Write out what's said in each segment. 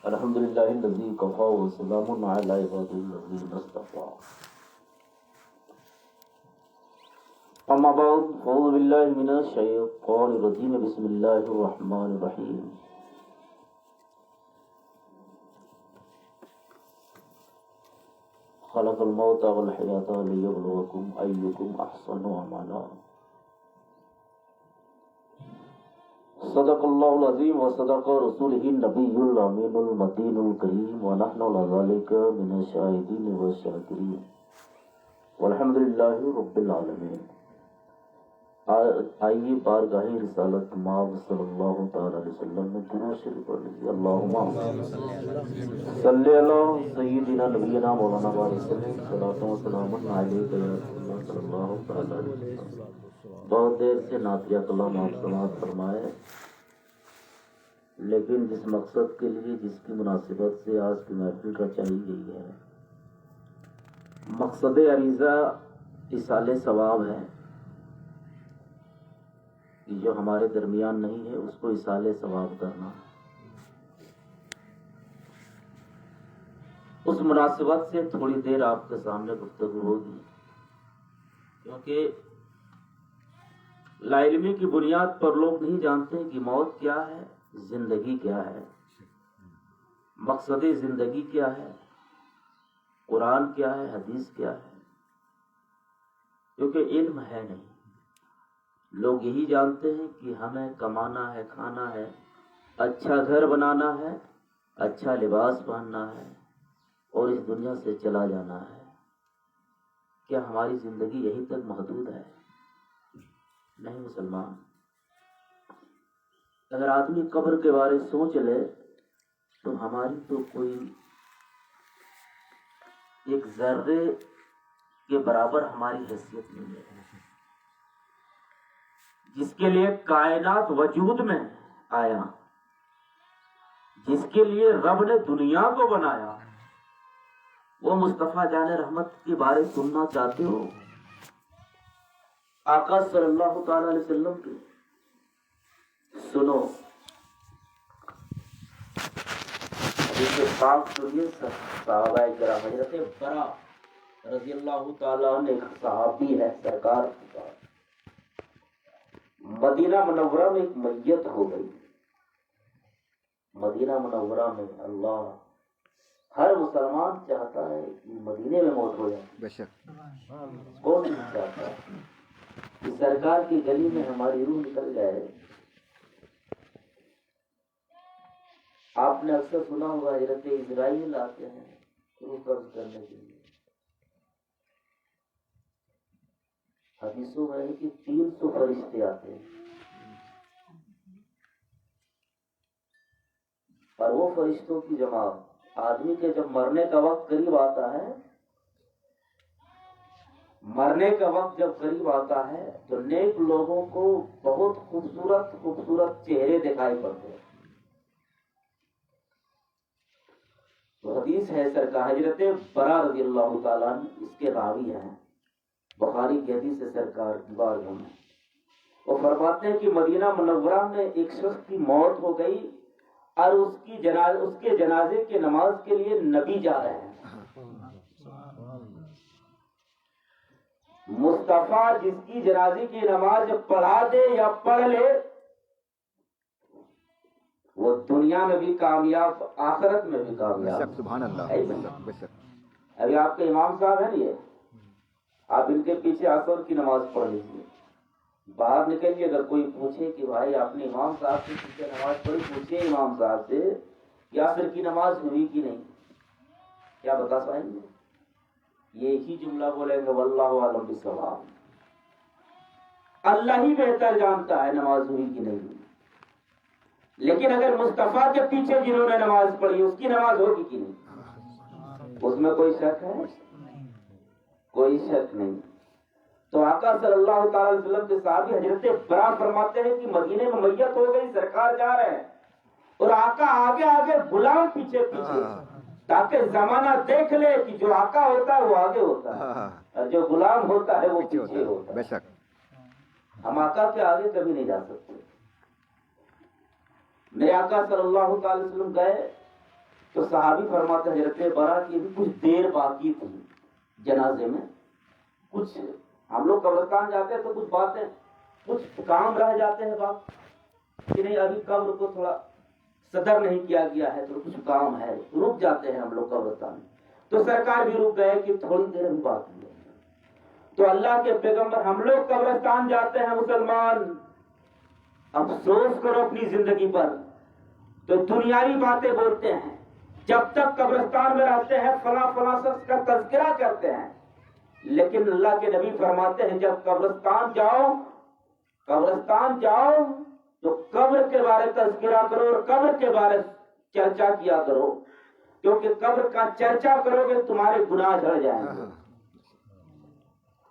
الحمدللہ الذی کفا وسلام علی عبادہ الذین اصطفی اما بعد فاعوذ باللہ من الشیطان الرجیم بسم اللہ الرحمن الرحیم خلق الموت والحیاة لیبلوکم ایکم احسن عملا صدق اللہ العظیم وصدق رسولہ النبی الامین المتین الکریم ونحن علی ذلک من الشاہدین والشاکرین والحمدللہ رب العالمین۔ آئیے بارگاہ رسالت مآب صلی اللہ تعالی علیہ وسلم میں درود شریف پڑھ لیجیے۔ اللہم صلی علی سیدنا نبینا مولانا وسلم صلاۃ و سلام علیک یا رسول اللہ صلی اللہ تعالی علیہ وسلم۔ بہت دیر سے نعتیہ کلام آپ سماعت فرمائے، لیکن جس مقصد کے لیے جس کی مناسبت سے آج کی محفل کا چاہی گئی ہے، مقصد عریضہ ایصال ثواب ہے کہ جو ہمارے درمیان نہیں ہے اس کو ایصال ثواب کرنا۔ اس مناسبت سے تھوڑی دیر آپ کے سامنے گفتگو ہوگی، کیونکہ لا علمی کی بنیاد پر لوگ نہیں جانتے کہ موت کیا ہے، زندگی کیا ہے، مقصد زندگی کیا ہے، قرآن کیا ہے، حدیث کیا ہے، کیونکہ علم ہے نہیں۔ لوگ یہی جانتے ہیں کہ ہمیں کمانا ہے، کھانا ہے، اچھا گھر بنانا ہے، اچھا لباس پہننا ہے اور اس دنیا سے چلا جانا ہے۔ کیا ہماری زندگی یہی تک محدود ہے؟ نہیں مسلمان۔ اگر آدمی قبر کے بارے سوچ لے تو ہماری تو کوئی ایک ذرے کے برابر ہماری حیثیت نہیں ہے۔ جس کے لیے کائنات وجود میں آیا، جس کے لیے رب نے دنیا کو بنایا، وہ مصطفیٰ جان رحمت کے بارے سننا چاہتے ہو؟ آقا صلی اللہ تعالی علیہ وسلم کے سنو، حدیث پاک سنیے۔ صحابہ کرام حضرت برا رضی اللہ تعالیٰ عنہ ایک صحابی ہے سرکار کی بات، مدینہ منورہ میں ایک میت ہو گئی۔ مدینہ منورہ میں اللہ ہر مسلمان چاہتا ہے کہ مدینے میں موت ہو جائے، بے شک کون نہیں چاہتا کہ سرکار کی گلی میں ہماری روح نکل جائے۔ آپ نے اکثر سنا ہوگا حضرت اسرائیل آتے ہیں روح قبض کرنے کے لیے۔ حدیثوں میں ہے کہ 300 فرشتے آتے ہیں، اور وہ فرشتوں کی جماعت آدمی کے جب مرنے کا وقت قریب آتا ہے، مرنے کا وقت جب قریب آتا ہے تو نیک لوگوں کو بہت خوبصورت خوبصورت چہرے دکھائی پڑتے ہیں۔ تو حدیث ہے سرکار حضرت برا رضی اللہ تعالیٰ عنہ اس کے راوی ہیں، بخاری کی حدیث ہے سرکار کی بارگاہ میں۔ وہ فرماتے ہیں کہ مدینہ منورہ میں ایک شخص کی موت ہو گئی اور اس کے جنازے کے نماز کے لیے نبی جا رہے ہیں۔ مصطفیٰ جس کی جنازے کی نماز پڑھا دے یا پڑھ لے وہ دنیا میں بھی کامیاب، آخرت میں بھی کامیاب۔ سبحان اللہ۔ ابھی آپ کے امام صاحب ہیں یہ، آپ ان کے پیچھے عصر کی نماز پڑھ لیجیے، باہر نکل کے اگر کوئی پوچھے کہ بھائی آپ نے امام صاحب کے پیچھے نماز پڑھی، پوچھے امام صاحب سے کہ عصر کی نماز ہوئی کہ نہیں، کیا بتا پائیں گے؟ یہ ہی جملہ بولیں گے واللہ اعلم بالصواب، اللہ ہی بہتر جانتا ہے نماز ہوئی کہ نہیں ہوئی۔ لیکن اگر مصطفیٰ کے پیچھے جنہوں نے نماز پڑھی اس کی نماز ہوگی کہ نہیں، اس میں کوئی شک ہے؟ کوئی شک نہیں۔ تو آقا صلی اللہ تعالی علیہ وسلم کے صحابی حضرت برا فرماتے ہیں کہ مدینے میں میت ہو گئی، سرکار جا رہے ہیں اور آقا آگے آگے غلام پیچھے پیچھے، تاکہ زمانہ دیکھ لے کہ جو آقا ہوتا ہے وہ آگے ہوتا ہے اور جو غلام ہوتا ہے وہ پیچھے ہوتا ہے۔ بے شک ہم آقا کے آگے کبھی نہیں جا سکتے۔ میرے آقا صلی اللہ تعالی وسلم گئے تو صحابی فرماتے ہیں حضرت برا کی بھی کچھ دیر باقی تھی جنازے میں، کچھ ہم لوگ قبرستان جاتے ہیں تو کچھ باتیں، کچھ کام رہ جاتے ہیں بات کہ نہیں ابھی قبر کو تھوڑا صدر نہیں کیا گیا ہے تو کچھ کام ہے، رک جاتے ہیں ہم لوگ قبرستان میں. تو سرکار بھی رک گئے کہ تھوڑی دیر ابھی باقی ہے. تو اللہ کے پیغمبر ہم لوگ قبرستان جاتے ہیں مسلمان، افسوس کرو اپنی زندگی پر، تو دنیاوی باتیں بولتے ہیں، جب تک قبرستان میں رہتے ہیں فلاں فلاں شخص کا تذکرہ کرتے ہیں، لیکن اللہ کے نبی فرماتے ہیں جب قبرستان جاؤ تو قبر کے بارے تذکرہ کرو اور قبر کے بارے چرچا کیا کرو، کیونکہ قبر کا چرچا کرو گے تمہارے گناہ جھڑ جائیں گے.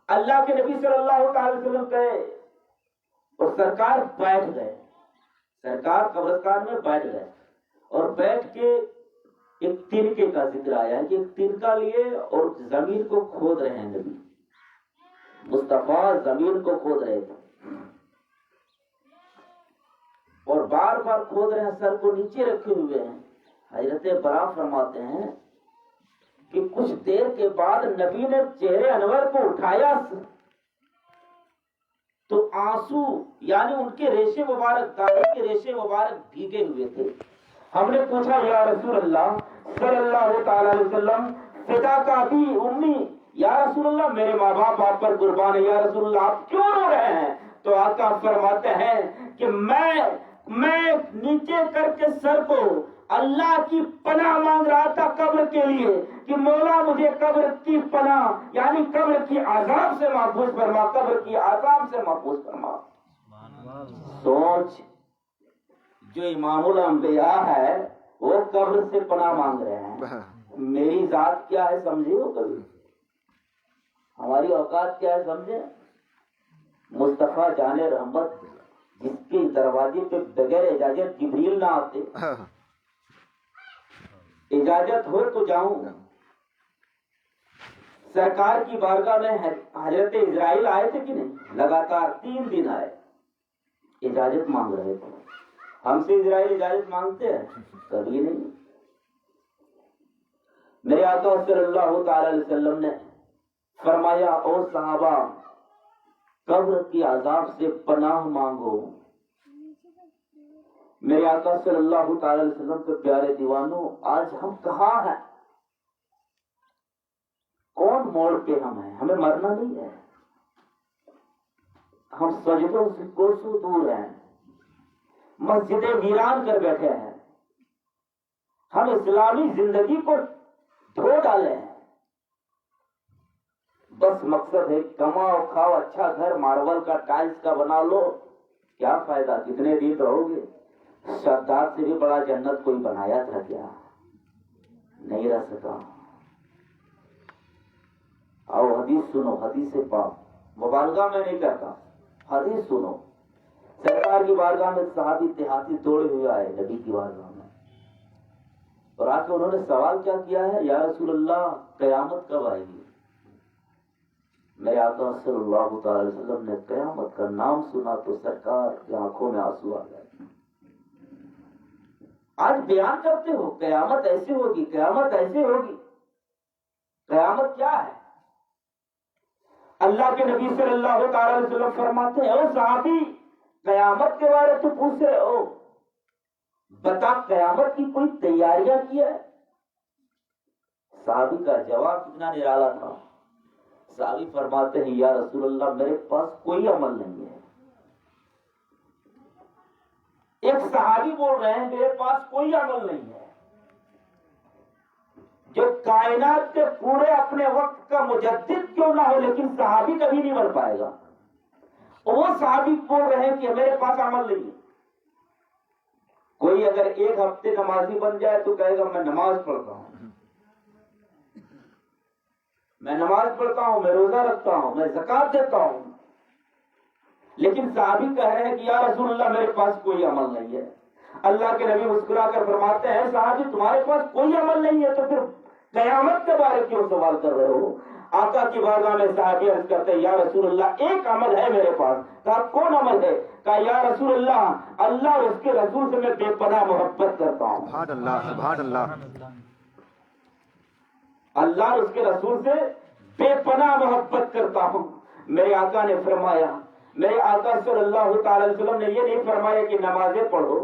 اللہ کے نبی صلی اللہ تعالی وسلم گئے اور سرکار بیٹھ گئے، سرکار قبرستان میں بیٹھ گئے اور بیٹھ کے ایک تنکے کا ذکر آیا ہے کہ ایک تنکا لیے اور زمین کو کھود رہے ہیں. نبی مصطفیٰ زمین کو کھود رہے تھے اور بار بار کھود رہے ہیں، سر کو نیچے رکھے ہوئے ہیں. حضرت برا فرماتے ہیں کہ کچھ دیر کے بعد نبی نے چہرے انور کو اٹھایا تو آنسو یعنی ان کے ریشے مبارک، داڑھی کے ریشے مبارک بھیگے ہوئے تھے. ہم نے پوچھا یا رسول اللہ صلی اللہ تعالی علیہ وسلم فدا کا بھی امی، یا رسول اللہ میرے ماں باپ آپ پر قربان ہے، یا رسول اللہ آپ کیوں رو رہے ہیں؟ تو آقا فرماتے ہیں کہ میں نیچے کر کے سر کو اللہ کی پناہ مانگ رہا تھا قبر کے لیے کہ مولا مجھے قبر کی پناہ یعنی قبر کی عذاب سے محفوظ فرما، قبر کی عذاب سے محفوظ فرما. سوچ، جو امام الانبیاء ہے وہ قبر سے پناہ مانگ رہے ہیں. میری ذات کیا ہے سمجھے ہو کبھی؟ ہماری اوقات کیا ہے سمجھے؟ مصطفیٰ جان رحمت جس کے دروازے پہ بغیر اجازت جبریل نہ آتے، اجازت ہو تو جاؤں. سرکار کی بارگاہ میں حضرت اسرائیل آئے تھے کہ نہیں؟ لگاتار 3 دن آئے، اجازت مانگ رہے تھے. ہم سے اسرائیل اجازت مانگتے ہیں؟ کبھی نہیں. میرے آقا صلی اللہ تعالی علیہ وسلم نے فرمایا او صحابہ قبر کی عذاب سے پناہ مانگو. میرے آقا صلی اللہ تعالی علیہ وسلم کے پیارے دیوانوں، آج ہم کہاں ہیں؟ کون موڑ پہ ہم ہیں؟ ہمیں مرنا نہیں ہے، ہم سجدوں سے کوسوں دور ہیں، مسجدیں ویران کر بیٹھے ہیں، ہم اسلامی زندگی کو دھو ڈالے ہیں. بس مقصد ہے کماؤ کھاؤ، اچھا گھر ماربل کا ٹائلز کا بنا لو، کیا فائدہ؟ کتنے دن رہو گے؟ شداد سے بھی بڑا جنت کوئی بنایا تھا کیا؟ نہیں رہ سکا. آؤ حدیث سنو، حدیث پاک مبالغہ میں نہیں کرتا، حدیث سنو. سرکار کی بارگاہ میں صحابی دیہاتی دوڑے ہوئے آئے نبی کی بارگاہ میں اور آ کے انہوں نے سوال کیا کیا ہے؟ یا رسول اللہ قیامت کب آئے گی؟ میرے آقا صلی اللہ تعالی وسلم نے قیامت کا نام سنا تو سرکار کی آنکھوں میں آنسو آ گئے. آج بیان کرتے ہو قیامت ایسے ہوگی، قیامت ایسے ہوگی. قیامت کیا ہے؟ اللہ کے نبی صلی اللہ تعالی علیہ وسلم فرماتے ہیں او صحابی قیامت کے بارے تو پوچھ رہے ہو، بتا قیامت کی کوئی تیاریاں کی ہے؟ صحابی کا جواب کتنا نرالا تھا. صحابی فرماتے ہیں یا رسول اللہ میرے پاس کوئی عمل نہیں ہے. ایک صحابی بول رہے ہیں میرے پاس کوئی عمل نہیں ہے. جو کائنات کے پورے اپنے وقت کا مجدد کیوں نہ ہو لیکن صحابی کبھی نہیں بن پائے گا. وہ صحابی بول رہے ہیں کہ میرے پاس عمل نہیں ہے. کوئی اگر 1 ہفتے نمازی بن جائے تو کہے گا میں نماز پڑھتا ہوں، میں نماز پڑھتا ہوں، میں روزہ رکھتا ہوں، میں زکات دیتا ہوں. لیکن صحابی کہہ رہے ہیں کہ یا رسول اللہ میرے پاس کوئی عمل نہیں ہے. اللہ کے نبی مسکرا کر فرماتے ہیں صحابی تمہارے پاس کوئی عمل نہیں ہے تو پھر قیامت کے بارے کیوں سوال کر رہے ہو؟ آقا کی بارگاہ میں صحابی عرض کرتے ہیں یا رسول اللہ ایک عمل ہے میرے پاس. کہا کون عمل ہے؟ کہا یا رسول اللہ اللہ اور اس کے رسول سے میں بے پناہ محبت کرتا ہوں. سبحان اللہ سبحان اللہ. اللہ اور اس کے رسول سے بے پناہ محبت کرتا ہوں. میرے آقا نے فرمایا، میرے آقا صلی اللہ تعالی علیہ وسلم نے یہ نہیں فرمایا کہ نمازیں پڑھو،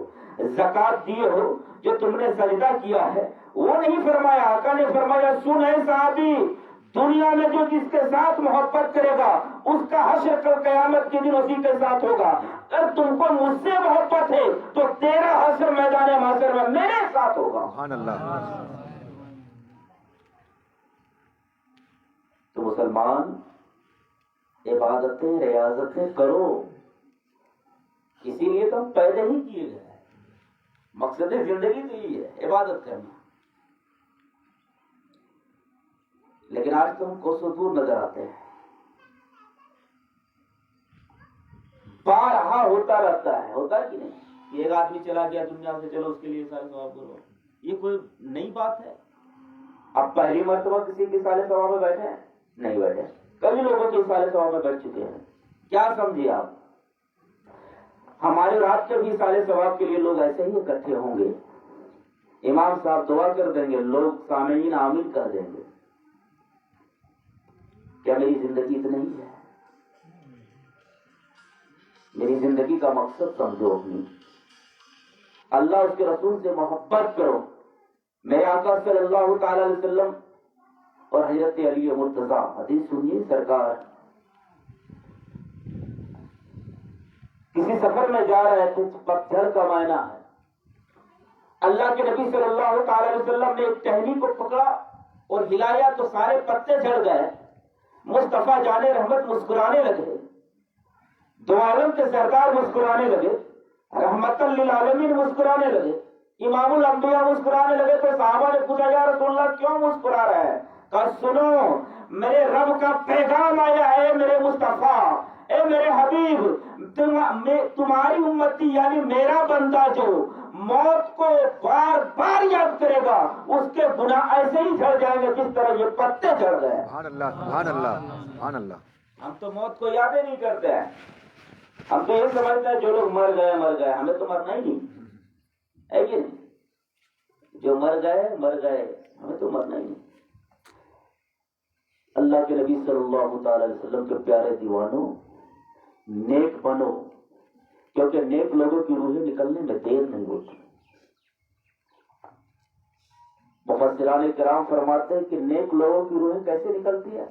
زکات دیے ہو، جو تم نے سجدہ کیا ہے وہ نہیں فرمایا. آقا نے فرمایا سن اے صحابی، دنیا میں جو جس کے ساتھ محبت کرے گا اس کا حشر کل قیامت کے دن اسی کے ساتھ ہوگا. اگر تم کو مجھ سے محبت ہے تو تیرا حشر میدان محشر میں میرے ساتھ ہوگا. سبحان اللہ. تو مسلمان عبادتیں ریاضتیں کرو، اسی لیے تو ہم پیدا ہی کیے گئے ہیں. مقصد زندگی تو یہی ہے عبادت کرنا. لیکن آج تو ہم کوسوں دور نظر آتے ہیں. بارہا ہوتا رہتا ہے، ہوتا ہے کہ نہیں؟ ایک آدمی چلا گیا دنیا سے، چلو اس کے لیے سارے ثواب کرو. یہ کوئی نئی بات ہے؟ اب پہلی مرتبہ کسی کے سارے ثواب میں بیٹھے ہیں؟ نہیں بیٹھے. کبھی لوگوں کے سارے ثواب میں بیٹھ چکے ہیں. کیا سمجھے آپ؟ ہمارے رات کے بھی سارے ثواب کے لیے لوگ ایسے ہی اکٹھے ہوں گے. امام صاحب دعا کر دیں گے، لوگ سامعین آمین کر دیں گے. کیا میری زندگی اتنا ہی ہے؟ میری زندگی کا مقصد سمجھو اپنی. اللہ اس کے رسول سے محبت کرو. میرے آقا صلی اللہ تعالی علیہ وسلم اور حضرت علی مرتضیٰ حدیث سنیے. سرکار کسی سفر میں جا رہے تھے، پتجھڑ کا معنی ہے. اللہ کے نبی صلی اللہ تعالی علیہ وسلم نے ایک ٹہنی کو پکڑا اور ہلایا تو سارے پتے جھڑ گئے. مصطفیٰ جان رحمت مسکرانے لگے، دو عالم کے سردار مسکرانے لگے، رحمت للعالمین مسکرانے لگے، امام الانبیاء مسکرانے لگے. تو صحابہ نے پوچھا یا رسول اللہ کیوں مسکرا رہا ہے؟ کہا سنو میرے رب کا پیغام آیا ہے، میرے مصطفیٰ، اے میرے حبیب، تمہاری امتی یعنی میرا بندہ جو موت کو بار بار یاد کرے گا اس کے گناہ ایسے ہی جھڑ جائیں گے جس طرح یہ پتے جھڑ گئے. سبحان اللہ سبحان اللہ سبحان اللہ. ہم تو موت کو یاد ہی نہیں کرتے ہیں. ہم تو یہ سمجھتے ہیں جو لوگ مر گئے، ہمیں تو مرنا ہی نہیں ہے کہ نہیں؟ جو مر گئے ہمیں تو مرنا ہی نہیں. اللہ کے نبی صلی اللہ تعالی علیہ وسلم کے پیارے دیوانوں، نیک بنو، کیونکہ نیک لوگوں کی روحیں نکلنے میں دیر نہیں ہوتی. مفسران کرام فرماتے ہیں کہ نیک لوگوں کی روحیں کیسے نکلتی ہے.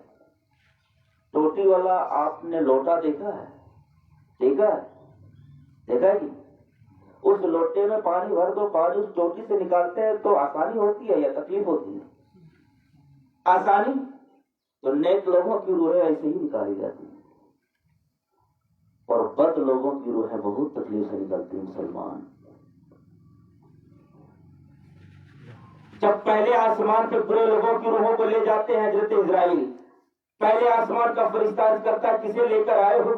ٹوٹی والا آپ نے لوٹا دیکھا ہے؟ دیکھا ہے کہ اس لوٹے میں پانی بھر دو، پانی اس ٹوٹی سے نکالتے ہیں تو آسانی ہوتی ہے یا تکلیف ہوتی ہے؟ آسانی. تو نیک لوگوں کی روحیں ایسے ہی نکالی جاتی ہیں اور بد لوگوں کی روحیں بہت تکلیف سے نکلتی ہیں. مسلمان جب پہلے آسمان سے برے لوگوں کی روحوں کو لے جاتے ہیں حضرت اسرائیل، پہلے آسمان کا فرشتہ عرض کرتا ہے کسے لے کر آئے ہو؟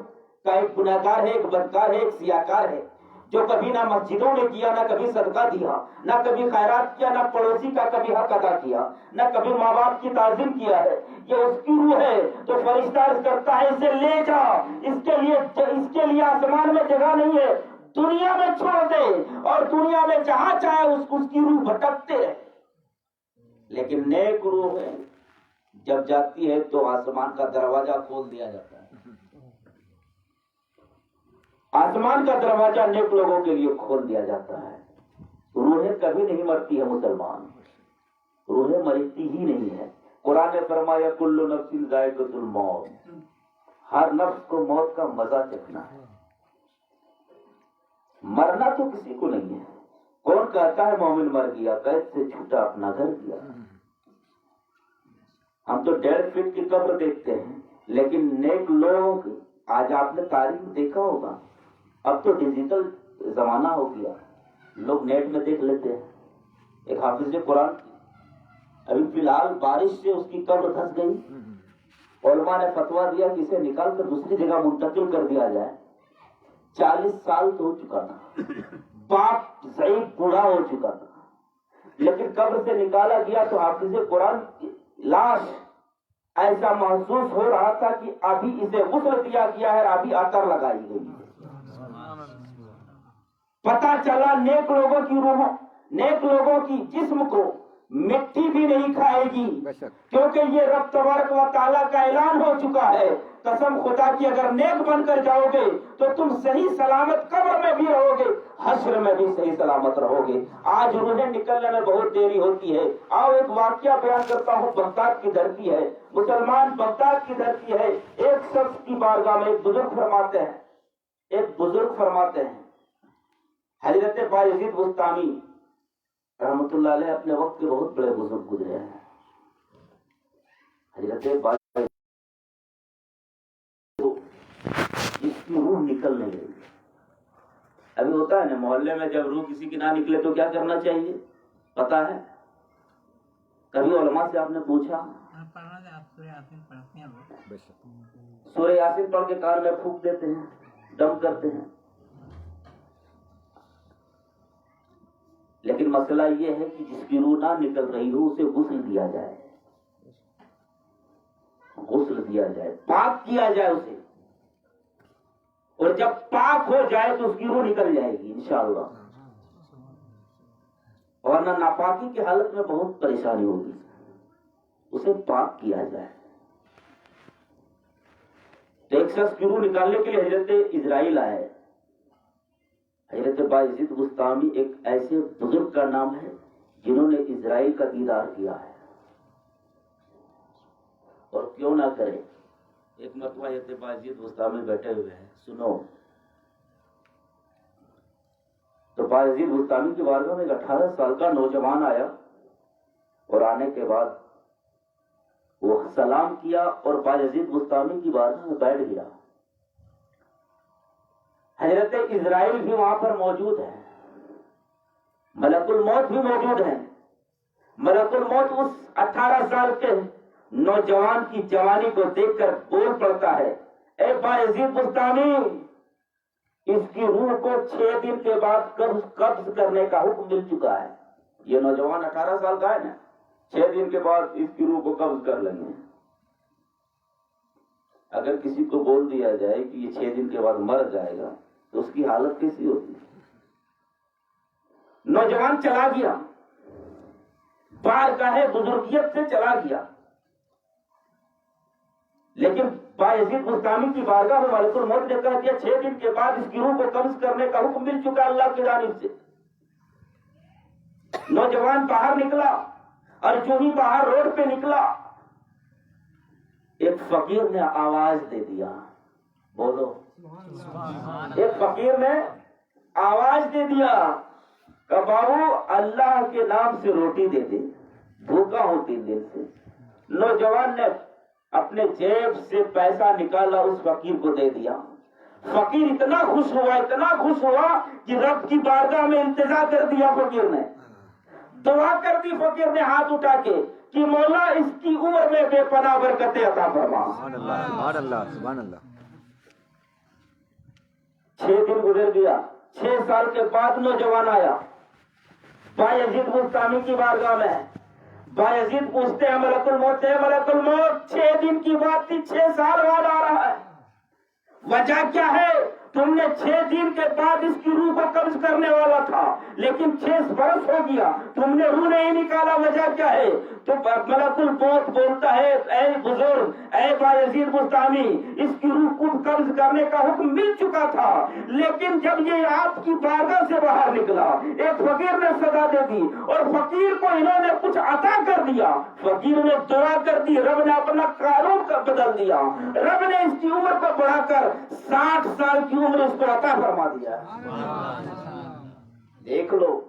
کا ایک گناہگار ہے، ایک بدکار ہے، ایک سیاہکار ہے جو کبھی نہ مسجدوں میں کیا، نہ کبھی صدقہ دیا، نہ کبھی خیرات کیا، نہ پڑوسی کا کبھی حق ادا کیا، نہ کبھی ماں باپ کی تعظیم کیا ہے. یہ اس کی روح ہے. تو فرشتہ عرض کرتا ہے اسے لے جا، اس کے لیے آسمان میں جگہ نہیں ہے، دنیا میں چھوڑ دے اور دنیا میں جہاں چاہے اس کی روح بھٹکتے رہے. لیکن نیک روح ہے جب جاتی ہے تو آسمان کا دروازہ کھول دیا جاتا ہے. آسمان کا دروازہ نیک لوگوں کے لیے کھول دیا جاتا ہے. روحیں کبھی نہیں مرتی ہے مسلمان، روحیں مرتی ہی نہیں ہے. قرآن نے فرمایا کل نفس ذائقۃ الموت، ہر نفس کو موت کا مزہ چکھنا ہے. مرنا تو کسی کو نہیں ہے. کون کہتا ہے مومن مر گیا؟ قید سے چھوٹا اپنا گھر گیا. ہم تو 1.5 فٹ کی قبر دیکھتے ہیں، لیکن نیک لوگ آج آپ نے تاریخ دیکھا ہوگا. اب تو ڈیجیٹل زمانہ ہو گیا، لوگ نیٹ میں دیکھ لیتے ہیں. ایک حافظ قرآن ابھی فی الحال بارش سے اس کی قبر دھس گئی. علماء نے فتویٰ دیا کہ اسے نکال کر دوسری جگہ منتقل کر دیا جائے. 40 سال تو ہو چکا تھا، باپ ضعیف بوڑھا ہو چکا تھا، لیکن قبر سے نکالا گیا تو حافظ قرآن کی لاش ایسا محسوس ہو رہا تھا کہ ابھی اسے غسل دیا گیا ہے، ابھی عطر لگائی گئی ہے۔ پتا چلا نیک لوگوں کی روحوں، نیک لوگوں کی جسم کو مٹی بھی نہیں کھائے گی، کیونکہ یہ رب تبارک و تعالیٰ کا اعلان ہو چکا ہے، قسم خدا کی اگر نیک بن کر جاؤ گے تو تم صحیح سلامت قبر میں بھی رہو گے، حشر میں بھی صحیح سلامت رہو گے۔ آج روحیں نکلنے میں بہت دیری ہوتی ہے۔ آؤ ایک واقعہ بیان کرتا ہوں، بغداد کی دھرتی ہے، مسلمان بغداد کی دھرتی ہے۔ ایک شخص کی بارگاہ میں ایک بزرگ فرماتے ہیں حضرت بایزید بستامی رحمت اللہ علیہ اپنے وقت کے بہت بڑے بزرگ گزرے ہیں۔ حضرت بایزید جس کی روح نکل نہیں رہی، ابھی ہوتا ہے نا محلے میں جب روح کسی کی نہ نکلے تو کیا کرنا چاہیے پتا ہے؟ کبھی علماء سے آپ نے پوچھا؟ سورہ یاسین پڑھ کے کان میں پھونک دیتے ہیں، دم کرتے ہیں، لیکن مسئلہ یہ ہے کہ جس کی روح نہ نکل رہی ہو اسے غسل دیا جائے، پاک کیا جائے اسے، اور جب پاک ہو جائے تو اس کی روح نکل جائے گی انشاءاللہ، ورنہ ناپاکی کی حالت میں بہت پریشانی ہوگی۔ اسے پاک کیا جائے۔ تو ایک شخص کی روح نکالنے کے لیے حضرت اسرائیل آئے۔ حضرت بایزید بستامی ایک ایسے بزرگ کا نام ہے جنہوں نے اسرائیل کا دیدار کیا ہے، اور کیوں نہ کرے۔ ایک مرتبہ حضرت بایزید بستامی بیٹھے ہوئے ہیں، سنو تو بایزید بستامی کی بارگاہ میں ایک 18 سال کا نوجوان آیا، اور آنے کے بعد وہ سلام کیا اور بایزید بستامی کی بارگاہ میں بیٹھ گیا۔ حضرت اسرائیل بھی وہاں پر موجود ہے، ملک الموت بھی موجود ہے۔ ملک الموت اس 18 سال کے نوجوان کی جوانی کو دیکھ کر بول پڑتا ہے، اے بایزید بستامی، اس کی روح کو 6 دن کے بعد قبض کرنے کا حکم مل چکا ہے۔ یہ نوجوان 18 سال کا ہے نا، 6 دن کے بعد اس کی روح کو قبض کر لیں گے۔ اگر کسی کو بول دیا جائے کہ یہ 6 دن کے بعد مر جائے گا تو اس کی حالت کیسی ہوتی ہے؟ نوجوان چلا گیا، بارگاہ بزرگیت سے چلا گیا، لیکن بایزید بستامی کی بارگاہ میں ملک الموت نے کہہ دیا 6 دن کے بعد اس کی روح کو قبض کرنے کا حکم مل چکا اللہ کی جانب سے۔ نوجوان باہر نکلا، اور جو ہی باہر روڈ پہ نکلا ایک فقیر نے آواز دے دیا، بولو، ایک فقیر نے آواز دے دیا کہ بابو اللہ کے نام سے روٹی دے دے، بھوکا ہوں 3 دن سے۔ نوجوان نے اپنے جیب سے پیسہ نکالا، اس فقیر کو دے دیا۔ فقیر اتنا خوش ہوا کہ رب کی بارگاہ میں التجا کر دیا، فقیر نے دعا کر دی، فقیر نے ہاتھ اٹھا کے کہ مولا اس کی عمر میں بے پناہ برکتیں عطا فرما۔ سبحان اللہ، سبحان اللہ، سبحان اللہ۔ 6 دن گزر گیا، 6 سال کے بعد نوجوان آیا بایزید بستامی کی بارگاہ میں۔ بایزید پوچھتے ہیں ملک الموت سے، ملک الموت 6 دن کی بات تھی، 6 سال بعد آ رہا ہے، وجہ کیا ہے؟ تم نے 6 دن کے بعد اس کی روح کو قبض کرنے والا تھا، لیکن 6 برس ہو گیا، تم نے روح نہیں نکالا، وجہ کیا ہے؟ تو ملک الموت بولتا ہے، اے بزرگ، اے بایزید بستامی، اس کی روح کو قبض کرنے کا حکم مل چکا تھا، لیکن جب یہ آپ کی بارگاہ سے باہر نکلا ایک فقیر نے سزا دے دی، اور فقیر کو انہوں نے کچھ عطا کر دیا، فقیر نے دعا کر دی، رب نے اپنا قانون بدل دیا، رب نے اس کی عمر کو بڑھا کر 60 سال کی عمر اس کو عطا فرما دیا۔ دیکھ لو،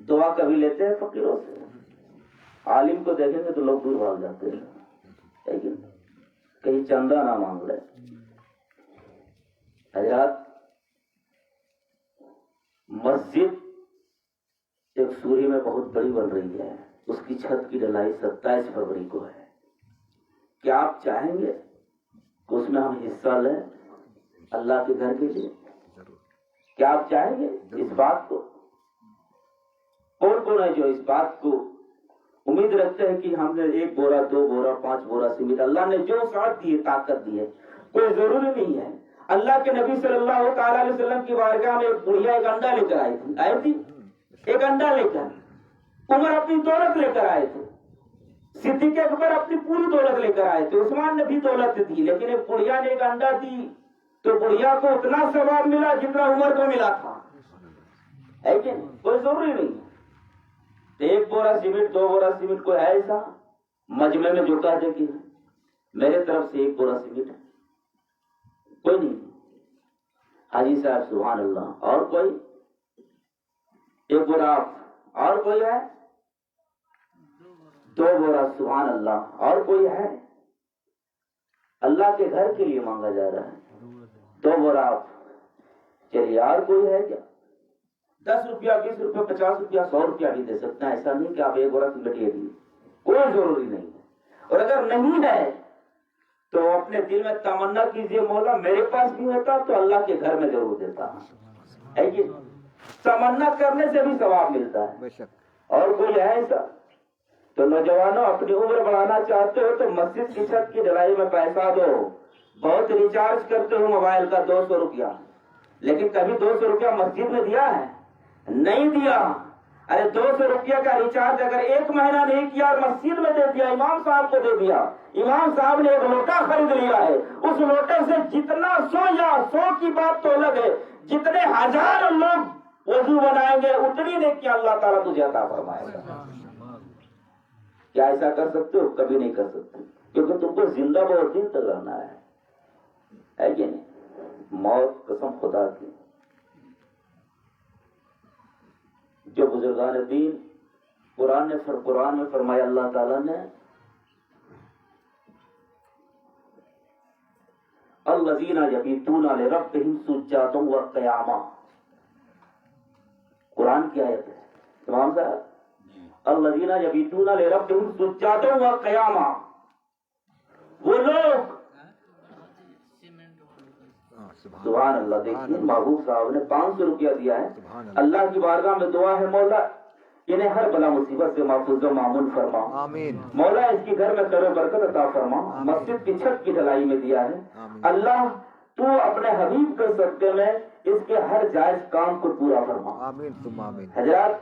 دعا کبھی لیتے ہیں فقیروں سے؟ عالم کو دیکھیں گے تو لوگ دور بھاگ جاتے ہیں، لیکن کہیں چندہ نہ مانگ لے۔ حضرات، مسجد ایک سوری میں بہت بڑی بن رہی ہے، اس کی چھت کی ڈھلائی 27 فروری کو ہے۔ کیا آپ چاہیں گے کہ اس میں ہم حصہ لیں اللہ کے گھر کے لیے؟ کیا آپ چاہیں گے اس بات کو؟ کون کون ہے جو اس بات کو امید رکھتے ہیں کہ ہم نے 1 بورا 2 بورا 5 بورا سیمنٹ، اللہ نے جو ساتھ دی ہے طاقت دی ہے، کوئی ضروری نہیں ہے۔ اللہ کے نبی صلی اللہ تعالی علیہ وسلم کی بارگاہ میں ایک بڑھیا ایک انڈا لے کر آئی تھی ایک انڈا لے کر، عمر اپنی دولت لے کر آئے تھے، صدیق اکبر اپنی پوری دولت لے کر آئے تھے، عثمان نے بھی دولت دی، لیکن ایک بڑھیا نے ایک انڈا دی تو بڑھیا کو اتنا ثواب ملا جتنا عمر کو ملا تھا، ہے کہ کوئی ضروری نہیں ہے۔ 1 بورا سیمنٹ 2 بورا سیمنٹ کوئی ہے ایسا مجمع میں جو کہتے کہ میرے طرف سے 1 بورا سیمنٹ کوئی نہیں؟ حاجی صاحب سبحان اللہ، اور کوئی 1 بورا، اور کوئی ہے 2 بورا سبحان اللہ، اور کوئی ہے؟ اللہ کے گھر کے لیے مانگا جا رہا ہے 2 بورا، چلیے اور کوئی ہے کیا؟ 10 روپیہ 20 روپیہ 50 روپیہ 100 روپیہ بھی دے سکتا ہے، ایسا نہیں کہ آپ 1 بورا سیمنٹ یہ دیے، کوئی ضروری نہیں ہے۔ اور اگر نہیں ہے تو اپنے دل میں تمنا کیجئے مولا میرے پاس بھی ہوتا تو اللہ کے گھر میں ضرور دیتا ہے کہ تمنا کرنے سے بھی ثواب ملتا ہے۔ اور کوئی ہے ایسا؟ تو نوجوانوں اپنی عمر بڑھانا چاہتے ہو تو مسجد کی چھت کی ڈھلائی میں پیسہ دو، بہت ریچارج کرتے ہو موبائل کا 200 روپیہ، لیکن کبھی 200 روپیہ مسجد میں دیا ہے؟ نہیں دیا۔ ارے 200 روپیہ کا ریچارج اگر 1 مہینہ نہیں کیا اور مسجد میں دے دیا، امام صاحب کو دے دیا، امام صاحب نے 1 لوٹا خرید لیا ہے، اس لوٹے سے جتنا 100 یا 100 کی بات تو الگ ہے، جتنے 1000 لوگ وضو بنائیں گے اتنی نیکی اللہ تعالیٰ تجھے عطا فرمائے گا۔ کیا ایسا کر سکتے ہو؟ کبھی نہیں کر سکتے، کیونکہ تم کو زندہ بہت دن تک رہنا ہے کہ نہیں؟ موت قسم خدا کی، جو بزرگان دین قرآن میں فرمایا اللہ تعالیٰ نے الذین یبیتون لربہم سجدا وقیاما، قرآن کی آیت ہے امام صاحب، الذین یبیتون لربہم سجدا وقیاما، وہ لوگ سبحان اللہ۔ دیکھیے محبوب صاحب نے 500 روپیہ دیا ہے، اللہ کی بارگاہ میں دعا ہے مولا انہیں ہر بلا مصیبت سے محفوظ و معمون فرما، مولا اس کی گھر میں خیر و برکت عطا فرما، مسجد کی چھت کی ڈھلائی میں دیا ہے، اللہ تو اپنے حبیب کے صدقے میں اس کے ہر جائز کام کو پورا فرما۔ حضرات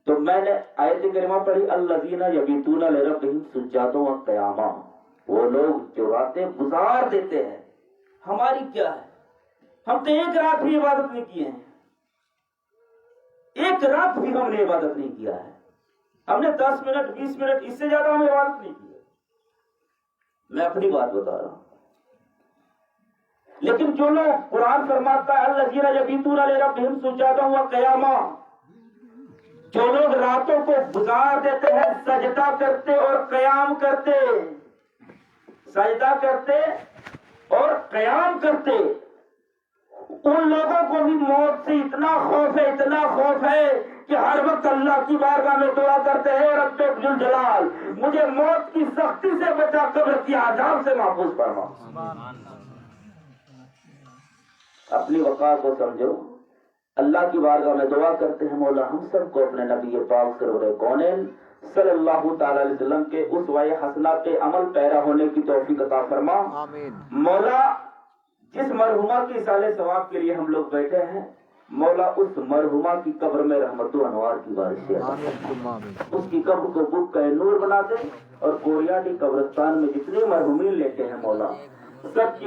تو میں نے آیت کریمہ پڑھی الذین یبیتون لربہم سجدا وقیاما، وہ لوگ جو راتیں گزار دیتے ہیں۔ ہماری کیا ہے؟ ہم تو 1 رات بھی عبادت نہیں کیے ہیں، 1 رات بھی ہم نے عبادت نہیں کیا ہے، ہم نے 10 منٹ 20 منٹ اس سے زیادہ ہم عبادت نہیں کی ہے، میں اپنی بات بتا رہا ہوں۔ لیکن جو لوگ قرآن فرماتا ہے الذین یبیتون لربہم سجدا وقیاما، جو لوگ راتوں کو گزار دیتے ہیں سجدہ کرتے اور قیام کرتے، سجدہ کرتے اور قیام کرتے، ان لوگوں کو بھی موت سے اتنا خوف ہے کہ ہر وقت اللہ کی بارگاہ میں دعا کرتے ہیں رب ذوالجلال مجھے موت کی سختی سے بچا، قبر کی عذاب سے محفوظ فرما۔ اپنی وقار کو سمجھو، اللہ کی بارگاہ میں دعا کرتے ہیں مولا ہم سب کو اپنے نبی پاک سرور کونین صلی اللہ تعالی علیہ وسلم کے اسوہ حسنہ پہ عمل پیرا ہونے کی توفیق عطا فرما۔ مولا جس مرحومہ کی اصالہ ثواب کے لیے ہم لوگ بیٹھے ہیں، مولا اس مرحومہ کی قبر میں رحمت و انوار کی بارش عطا فرما، اس کی قبر کو بک کا نور بنا دے، اور کوریاٹی قبرستان میں جتنے مرحومین لیتے ہیں مولا سب کی